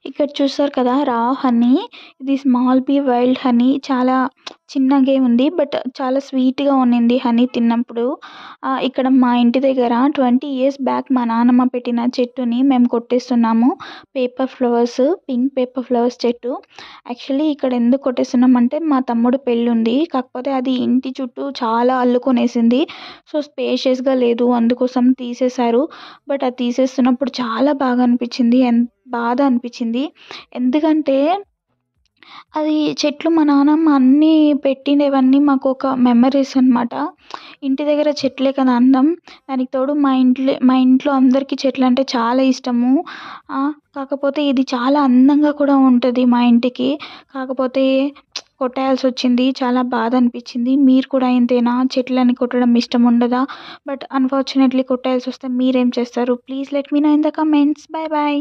ఇక్కడ చూసారు కదా రా హనీ. ఇది స్మాల్ బీ వైల్డ్ హనీ. చాలా చిన్నగే ఉంది. బట్ చాలా స్వీట్‌గా ఉన్నింది హనీ తిన్నప్పుడు. ఇక్కడ మా ఇంటి దగ్గర 20 ఇయర్స్ బ్యాక్ మా నాన్నమ్మ పెట్టిన చెట్టుని మేము కొట్టేస్తున్నాము. Paper flowers, pink paper flowers చెట్టు. యాక్చువల్లీ ఇక్కడ ఎందుకు కొట్టేస్తున్నామంటే మా తమ్ముడు పెళ్ళుంది. కాకపోతే అది ఇంటి చుట్టూ చాలా అల్లుకొనేసింది. సో, స్పేషియస్‌గా లేదు. అందుకోసం తీసేశారు. బట్ అది తీసేస్తున్నప్పుడు చాలా బాగా అనిపించింది. బాధ అనిపించింది. ఎందుకంటే అది చెట్లు మా నాన్నమ్మ అన్నీ పెట్టినవన్నీ మాకొక మెమరీస్ అనమాట. ఇంటి దగ్గర చెట్లే కదా అందం. దానికి తోడు మా ఇంట్లో అందరికీ చెట్లంటే చాలా ఇష్టము. కాకపోతే ఇది చాలా అందంగా కూడా ఉంటది మా ఇంటికి. కాకపోతే కొట్టేయాల్సొచ్చింది. చాలా బాధ అనిపించింది. మీరు కూడా ఇంతేనా? చెట్లని కొట్టడం ఇష్టం ఉండదా? బట్ అన్‌ఫార్చునేట్‌లీ కొట్టేయాల్సొస్తే మీరేం చేస్తారు? Please let me know in the comments. Bye by.